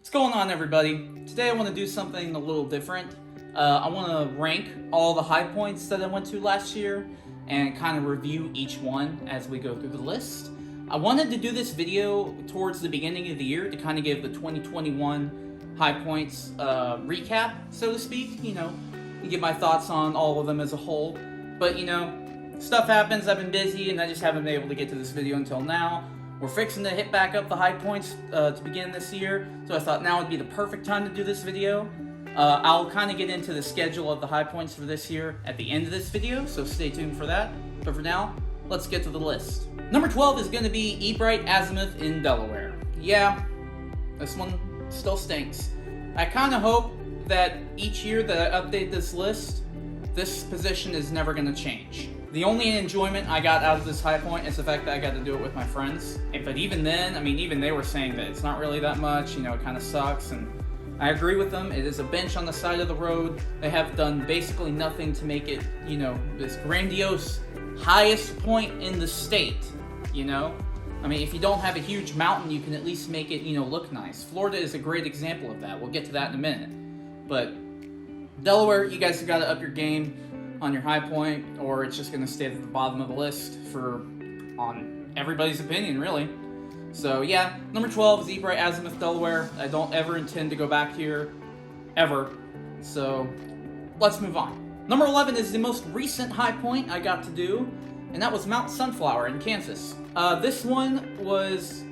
What's going on, everybody? Today I want to do something a little different. I want to rank all the high points that I went to last year and kind of review each one as we go through the list. I wanted to do this video towards the beginning of the year to kind of give the 2021 high points recap, so to speak, and give my thoughts on all of them as a whole. But, stuff happens, I've been busy, and I just haven't been able to get to this video until now. We're fixing to hit back up the high points to begin this year, so I thought now would be the perfect time to do this video. I'll kind of get into the schedule of the high points for this year at the end of this video, so stay tuned for that. But for now, let's get to the list. Number 12 is going to be Ebright Azimuth in Delaware. Yeah, this one still stinks. I kind of hope that each year that I update this list, this position is never going to change. The only enjoyment I got out of this high point is the fact that I got to do it with my friends. But even then, even they were saying that it's not really that much, it kind of sucks, and I agree with them. It is a bench on the side of the road. They have done basically nothing to make it, this grandiose highest point in the state, if you don't have a huge mountain, you can at least make it, look nice. Florida is a great example of that. We'll get to that in a minute. But Delaware, you guys have got to up your game on your high point, or it's just going to stay at the bottom of the list on everybody's opinion, really. So yeah, number 12 is Ebright Azimuth, Delaware. I don't ever intend to go back here, ever. So let's move on. Number 11 is the most recent high point I got to do, and that was Mount Sunflower in Kansas. This one was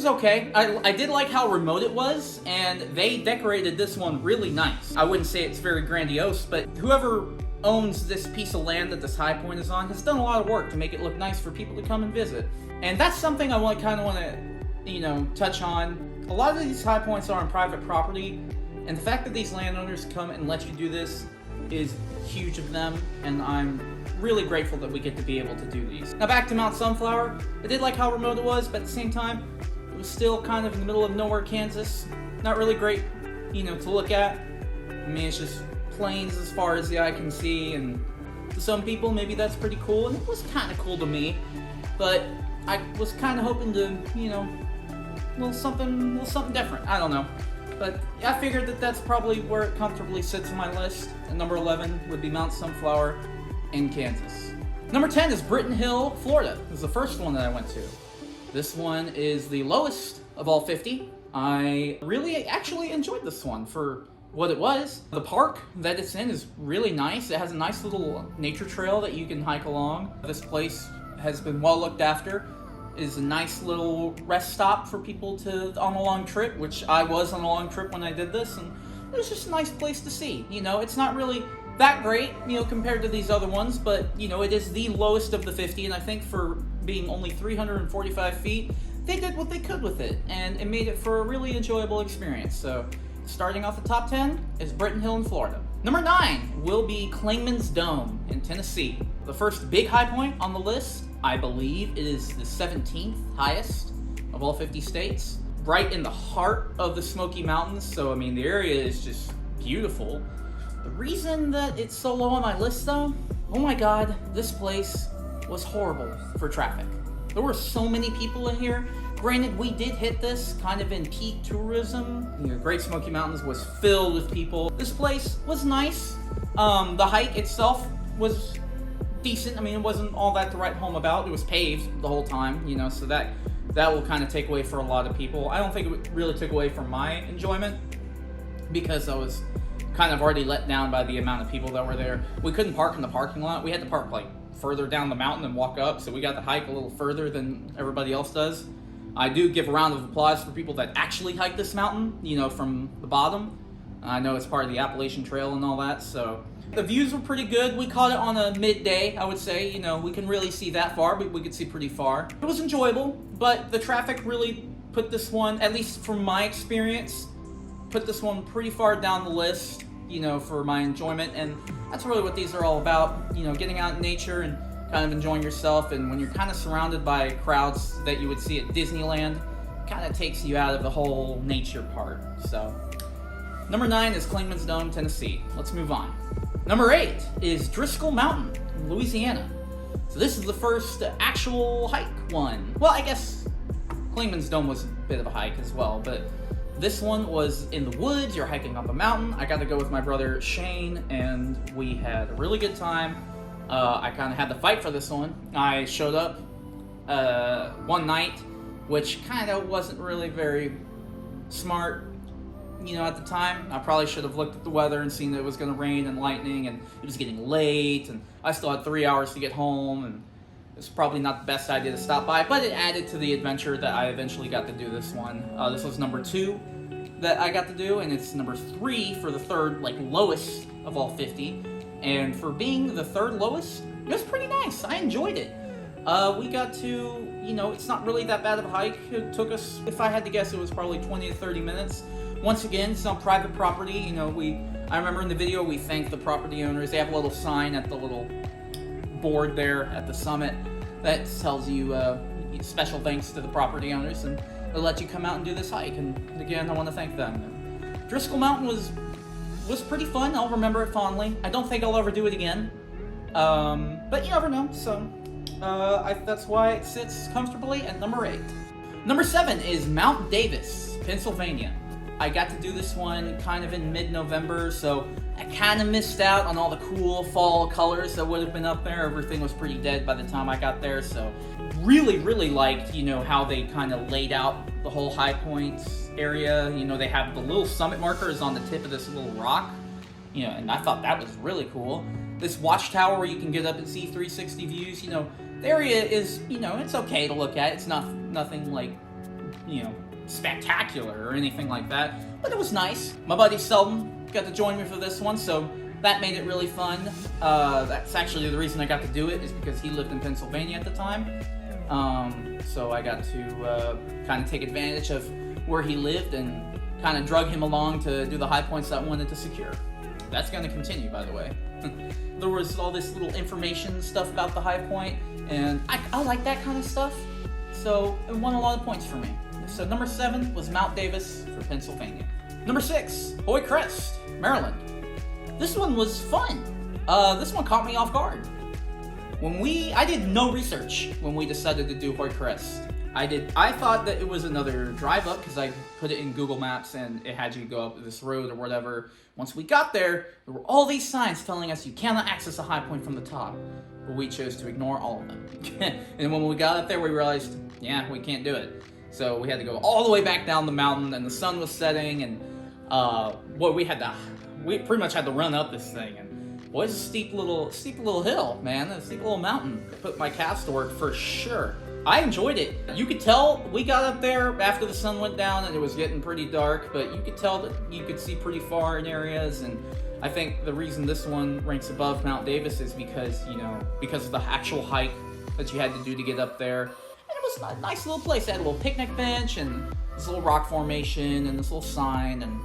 okay. I did like how remote it was, and they decorated this one really nice. I wouldn't say it's very grandiose, but whoever owns this piece of land that this high point is on has done a lot of work to make it look nice for people to come and visit. And that's something I want to touch on. A lot of these high points are on private property, and the fact that these landowners come and let you do this is huge of them, and I'm really grateful that we get to be able to do these. Now back to Mount Sunflower. I did like how remote it was, but at the same time, it was still kind of in the middle of nowhere, Kansas. Not really great, to look at. It's just plains as far as the eye can see, and to some people maybe that's pretty cool, and it was kind of cool to me, but I was kind of hoping to, a little something different. I don't know, but I figured that that's probably where it comfortably sits on my list, and number 11 would be Mount Sunflower in Kansas. Number 10 is Britton Hill, Florida. This is the first one that I went to. This one is the lowest of all 50. I really actually enjoyed this one for what it was. The park that it's in is really nice. It has a nice little nature trail that you can hike along. This place has been well looked after. It is a nice little rest stop for people on a long trip, which I was on a long trip when I did this, and it was just a nice place to see. It's not really that great, compared to these other ones, but, it is the lowest of the 50, and I think for being only 345 feet, they did what they could with it, and it made it for a really enjoyable experience. So starting off the top 10 is Britton Hill in Florida. Number 9 will be Clingman's Dome in Tennessee. The first big high point on the list. I believe it is the 17th highest of all 50 states. Right in the heart of the Smoky Mountains, so the area is just beautiful. The reason that it's so low on my list though, oh my god, this place was horrible for traffic. There were so many people in here. Granted, we did hit this kind of in peak tourism. Great Smoky Mountains was filled with people. This place was nice. The hike itself was decent. It wasn't all that to write home about. It was paved the whole time, so that will kind of take away for a lot of people. I don't think it really took away from my enjoyment because I was kind of already let down by the amount of people that were there. We couldn't park in the parking lot. We had to park further down the mountain and walk up, so we got to hike a little further than everybody else does. I do give a round of applause for people that actually hike this mountain, from the bottom. I know it's part of the Appalachian Trail and all that, so the views were pretty good. We caught it on a midday, I would say. We can really see that far, but we could see pretty far. It was enjoyable, but the traffic really put this one, at least from my experience, put this one pretty far down the list, for my enjoyment, and that's really what these are all about, getting out in nature and kind of enjoying yourself. And when you're kind of surrounded by crowds that you would see at Disneyland, it kind of takes you out of the whole nature part. So number 9 is Clingman's Dome, Tennessee. Let's move on. Number 8 is Driscoll Mountain, Louisiana. So this is the first actual hike one. Well, I guess Clingman's Dome was a bit of a hike as well, but This one was in the woods, you're hiking up a mountain. I got to go with my brother Shane, and we had a really good time. I kind of had to fight for this one. I showed up one night, which kind of wasn't really very smart, you know, at the time. I probably should have looked at the weather and seen that it was going to rain and lightning, and it was getting late, and I still had 3 hours to get home, and it's probably not the best idea to stop by, but it added to the adventure that I eventually got to do this one. This was number 2 that I got to do, and it's number 3 for the third, like, lowest of all 50. And for being the third lowest, it was pretty nice. I enjoyed it. We got to, you know, it's not really that bad of a hike. It took us, if I had to guess, it was probably 20 to 30 minutes. Once again, it's on private property. You know, I remember in the video we thanked the property owners. They have a little sign at the little board there at the summit that tells you special thanks to the property owners, and they'll let you come out and do this hike. And again, I want to thank them. And Driscoll Mountain was pretty fun. I'll remember it fondly. I don't think I'll ever do it again, but you never know. So that's why it sits comfortably at number 8. Number 7 is Mount Davis, Pennsylvania. I got to do this one kind of in mid-November, so I kind of missed out on all the cool fall colors that would have been up there. Everything was pretty dead by the time I got there, so really, really liked, you know, how they kind of laid out the whole High Points area. You know, they have the little summit markers on the tip of this little rock, you know, and I thought that was really cool. This watchtower where you can get up and see 360 views, you know, the area is, you know, it's okay to look at. It's nothing like, you know, spectacular or anything like that, but it was nice. My buddy Selden got to join me for this one, so that made it really fun. That's actually the reason I got to do it, is because he lived in Pennsylvania at the time. So I got to kind of take advantage of where he lived and kind of drug him along to do the high points that I wanted to secure. That's going to continue, by the way. There was all this little information stuff about the high point, and I like that kind of stuff, so it won a lot of points for me. So number 7 was Mount Davis for Pennsylvania. Number 6, Hoy Crest, Maryland. This one was fun. This one caught me off guard. I did no research when we decided to do Hoy Crest. I thought that it was another drive up because I put it in Google Maps and it had you go up this road or whatever. Once we got there were all these signs telling us you cannot access a high point from the top. But we chose to ignore all of them. And when we got up there, we realized, yeah, we can't do it. So we had to go all the way back down the mountain, and the sun was setting, and we pretty much had to run up this thing, and boy, it's a steep little hill, man, a steep little mountain. I put my calves to work for sure. I enjoyed it. You could tell we got up there after the sun went down and it was getting pretty dark, but you could tell that you could see pretty far in areas, and I think the reason this one ranks above Mount Davis is because, you know, because of the actual hike that you had to do to get up there. It was a nice little place. They had a little picnic bench and this little rock formation and this little sign, and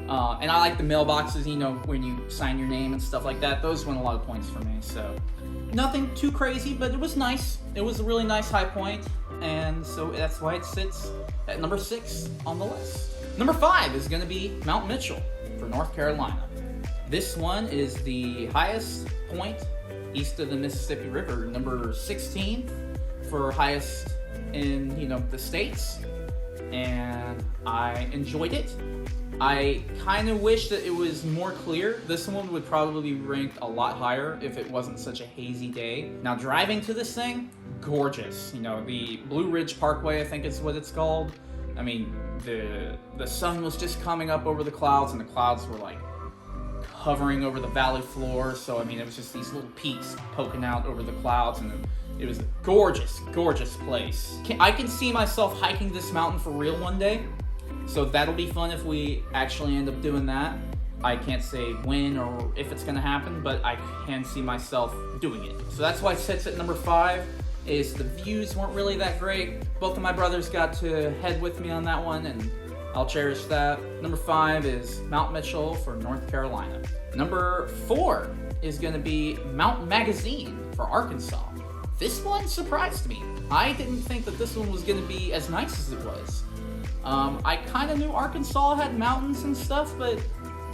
I like the mailboxes, you know, when you sign your name and stuff like that. Those won a lot of points for me. So nothing too crazy, but it was nice. It was a really nice high point, and so that's why it sits at number 6 on the list. Number 5 is going to be Mount Mitchell for North Carolina. This one is the highest point east of the Mississippi River, number 16 for highest in, you know, the states, and I enjoyed it. I kind of wish that it was more clear. This one would probably be ranked a lot higher if it wasn't such a hazy day. Now, driving to this thing, gorgeous. You know, the Blue Ridge Parkway, I think is what it's called. I mean, the sun was just coming up over the clouds, and the clouds were like hovering over the valley floor. So I mean, it was just these little peaks poking out over the clouds, and it was a gorgeous, gorgeous place. I can see myself hiking this mountain for real one day, so that'll be fun if we actually end up doing that. I can't say when or if it's gonna happen, but I can see myself doing it. So that's why it sits at number 5, is the views weren't really that great. Both of my brothers got to head with me on that one, and I'll cherish that. Number 5 is Mount Mitchell for North Carolina. Number 4 is gonna be Mount Magazine for Arkansas. This one surprised me. I didn't think that this one was going to be as nice as it was. I kind of knew Arkansas had mountains and stuff, but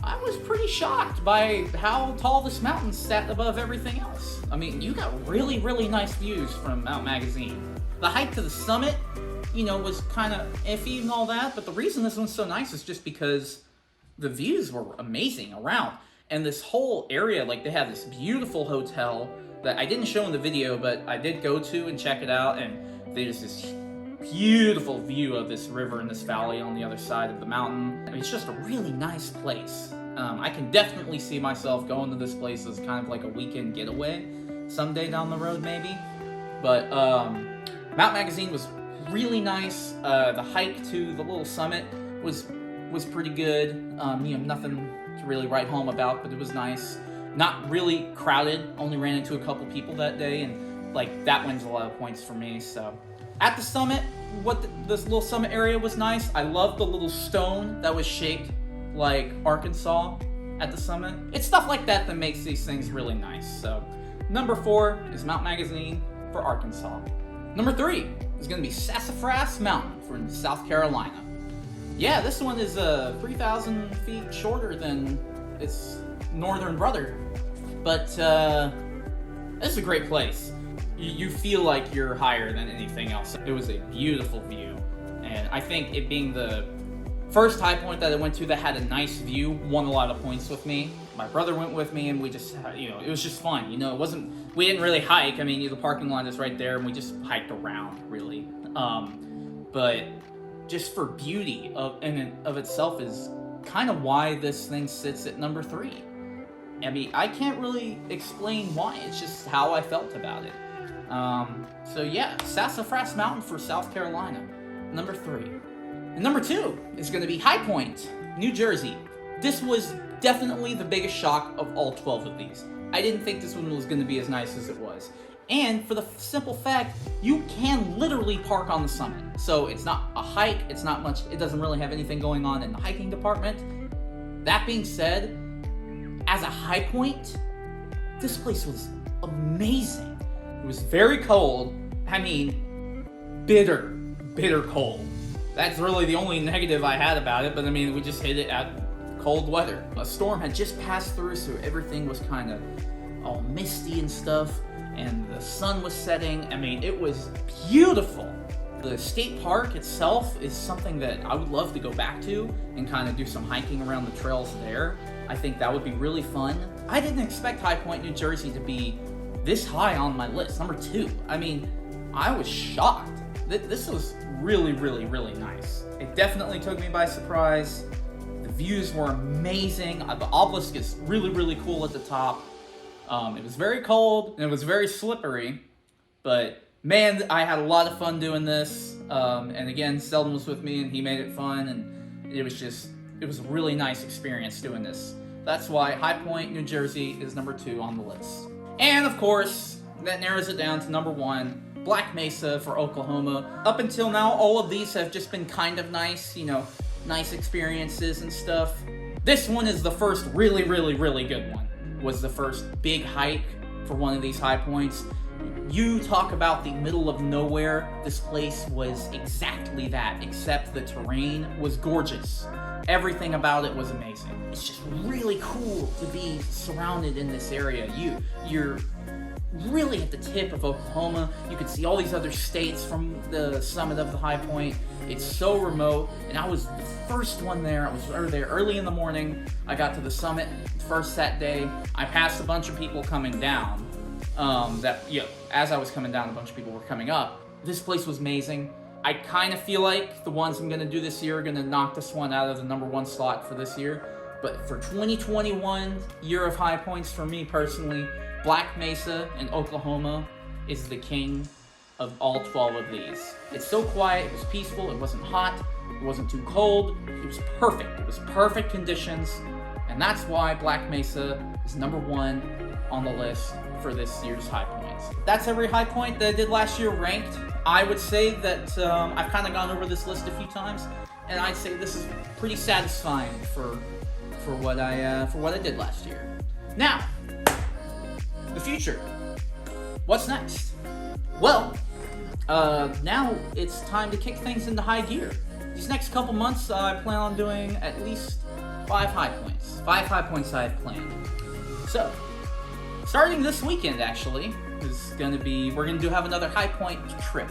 I was pretty shocked by how tall this mountain sat above everything else. I mean, you got really, really nice views from Mount Magazine. The hike to the summit you know, was kind of iffy and all that, but the reason this one's so nice is just because the views were amazing around. And this whole area, like, they have this beautiful hotel that I didn't show in the video, but I did go to and check it out, and there's this beautiful view of this river and this valley on the other side of the mountain. I mean, it's just a really nice place. I can definitely see myself going to this place as kind of like a weekend getaway someday down the road, maybe. But Mount Magazine was really nice. The hike to the little summit was pretty good. You know, nothing to really write home about, but it was nice. Not really crowded. Only ran into a couple people that day, and like that wins a lot of points for me. So at the summit, this little summit area was nice. I loved the little stone that was shaped like Arkansas at the summit. It's stuff like that that makes these things really nice. So number 4 is Mount Magazine for Arkansas. Number 3 is going to be Sassafras Mountain from South Carolina. Yeah, this one is 3,000 feet shorter than its northern brother, but this is a great place. You feel like you're higher than anything else. It was a beautiful view, and I think it being the first high point that I went to that had a nice view won a lot of points with me. My brother went with me, and we just, you know, it was just fun. You know, we didn't really hike. I mean, the parking lot is right there, and we just hiked around, really. But just for beauty in and of itself is kind of why this thing sits at number 3. I mean, I can't really explain why. It's just how I felt about it. So yeah, Sassafras Mountain for South Carolina, number 3. And number 2 is going to be High Point, New Jersey. This was definitely the biggest shock of all 12 of these. I didn't think this one was going to be as nice as it was. And for the simple fact, you can literally park on the summit. So it's not a hike, it's not much, it doesn't really have anything going on in the hiking department. That being said, as a high point, this place was amazing. It was very cold. I mean, bitter cold. That's really the only negative I had about it, but I mean, we just hit it at cold weather. A storm had just passed through, so everything was kind of all misty and stuff, and the sun was setting. I mean, it was beautiful. The state park itself is something that I would love to go back to and kind of do some hiking around the trails there. I think that would be really fun. I didn't expect High Point, New Jersey to be this high on my list, number 2. I mean, I was shocked. This was really, really, really nice. It definitely took me by surprise. The views were amazing. The obelisk is really, really cool at the top. It was very cold, and it was very slippery, but man, I had a lot of fun doing this. And again, Selden was with me, and he made it fun, and it was a really nice experience doing this. That's why High Point, New Jersey is number 2 on the list. And of course, that narrows it down to number 1, Black Mesa for Oklahoma. Up until now, all of these have just been kind of nice, you know, nice experiences and stuff. This one is the first really, really, really good one. Was the first big hike for one of these high points. You talk about the middle of nowhere. This place was exactly that, except the terrain was gorgeous. Everything about it was amazing. It's just really cool to be surrounded in this area. You're really at the tip of Oklahoma. You can see all these other states from the summit of the high point. It's so remote, and I was the first one there. I was there early in the morning. I got to the summit first that day. I passed a bunch of people coming down. As I was coming down, a bunch of people were coming up. This place was amazing. I kind of feel like the ones I'm going to do this year are going to knock this one out of the number 1 slot for this year. But for 2021, year of high points for me personally, Black Mesa in Oklahoma is the king of all 12 of these. It's so quiet, it was peaceful, it wasn't hot, it wasn't too cold, it was perfect. It was perfect conditions, and that's why Black Mesa is number 1 on the list for this year's high points. That's every high point that I did last year ranked. I would say that I've kind of gone over this list a few times, and I'd say this is pretty satisfying for what I did last year. Now, the future. What's next? Well, now it's time to kick things into high gear. These next couple months, I plan on doing at least 5 high points. 5 high points I have planned. So, starting this weekend, actually, we're gonna have another high point trip.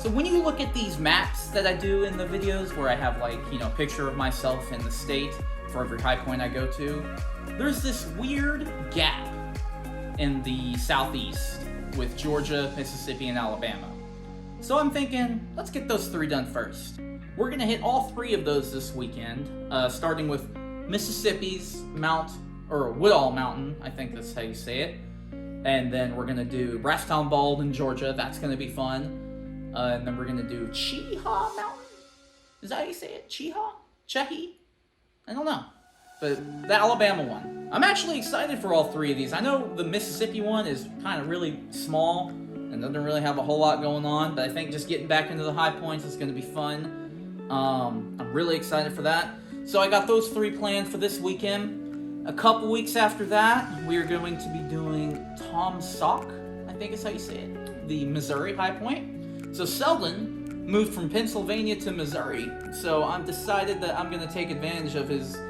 So when you look at these maps that I do in the videos where I have like, you know, a picture of myself in the state for every high point I go to, there's this weird gap in the southeast with Georgia, Mississippi, and Alabama. So I'm thinking, let's get those 3 done first. We're gonna hit all 3 of those this weekend, starting with Mississippi's Woodall Mountain, I think that's how you say it. And then we're gonna do Brasstown Bald in Georgia, that's gonna be fun. And then we're gonna do Cheaha Mountain? Is that how you say it? Cheaha? Chehi? I don't know. But the Alabama one. I'm actually excited for all 3 of these. I know the Mississippi one is kind of really small and doesn't really have a whole lot going on, but I think just getting back into the high points is gonna be fun. I'm really excited for that. So I got those 3 planned for this weekend. A couple weeks after that, we're going to be doing Tom Sock, I think is how you say it, the Missouri high point. So Selden moved from Pennsylvania to Missouri, so I'm decided that I'm going to take advantage of his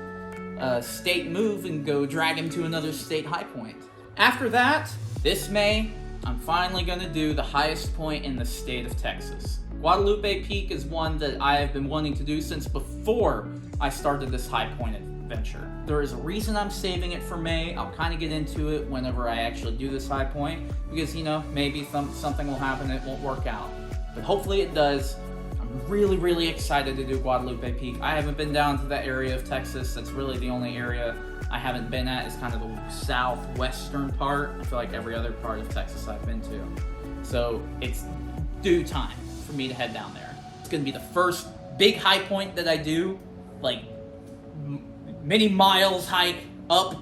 state move and go drag him to another state high point. After that, this May, I'm finally going to do the highest point in the state of Texas. Guadalupe Peak is one that I have been wanting to do since before I started this high point adventure. There is a reason I'm saving it for May. I'll kind of get into it whenever I actually do this high point, because, you know, maybe something will happen and it won't work out. But hopefully it does. I'm really, really excited to do Guadalupe Peak. I haven't been down to that area of Texas. That's really the only area I haven't been at. Is kind of the southwestern part. I feel like every other part of Texas I've been to. So it's due time for me to head down there. It's going to be the first big high point that I do, like many miles hike up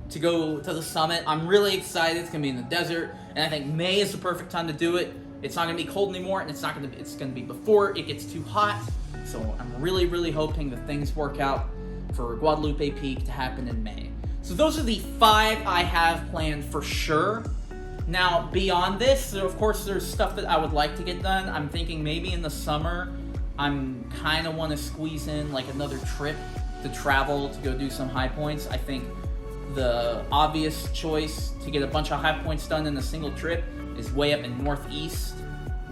to go to the summit. I'm really excited. It's going to be in the desert, and I think May is the perfect time to do it. It's not going to be cold anymore, and it's going to be before it gets too hot. So I'm really, really hoping that things work out for Guadalupe Peak to happen in May. So those are the 5 I have planned for sure. Now, beyond this, of course, there's stuff that I would like to get done. I'm thinking maybe in the summer, I'm kind of want to squeeze in like another trip to travel to go do some high points. I think the obvious choice to get a bunch of high points done in a single trip is way up in Northeast,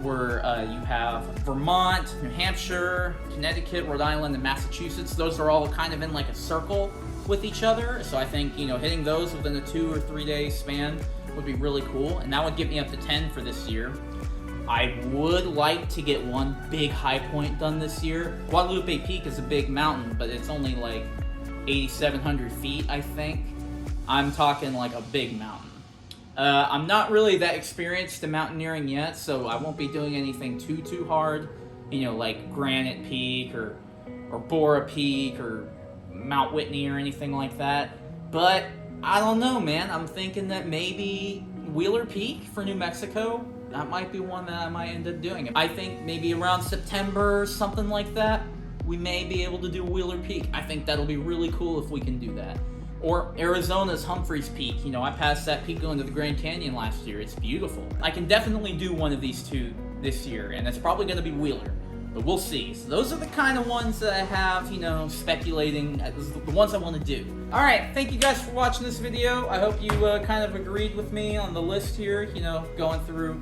where you have Vermont, New Hampshire, Connecticut, Rhode Island, and Massachusetts. Those are all kind of in like a circle with each other. So I think, you know, hitting those within a 2 or 3 day span would be really cool, and that would get me up to 10 for this year. I would like to get one big high point done this year. Guadalupe Peak is a big mountain, but it's only like 8,700 feet, I think. I'm talking like a big mountain. I'm not really that experienced in mountaineering yet, so I won't be doing anything too hard. You know, like Granite Peak or Bora Peak or Mount Whitney or anything like that. But I don't know, man. I'm thinking that maybe Wheeler Peak for New Mexico, that might be one that I might end up doing. I think maybe around September or something like that, we may be able to do Wheeler Peak. I think that'll be really cool if we can do that. Or Arizona's Humphreys Peak. You know, I passed that peak going to the Grand Canyon last year. It's beautiful. I can definitely do one of these 2 this year, and it's probably going to be Wheeler. But we'll see. So those are the kind of ones that I have, you know, speculating. The ones I want to do. Alright, thank you guys for watching this video. I hope you kind of agreed with me on the list here, you know, going through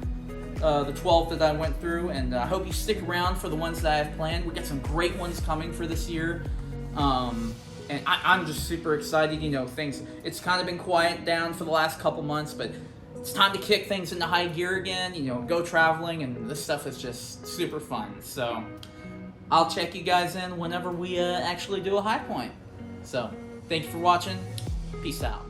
the 12 that I went through. And I hope you stick around for the ones that I have planned. We got some great ones coming for this year. And I'm just super excited, you know, it's kind of been quiet down for the last couple months, but it's time to kick things into high gear again, you know, go traveling, and this stuff is just super fun. So I'll check you guys in whenever we actually do a high point. So thank you for watching. Peace out.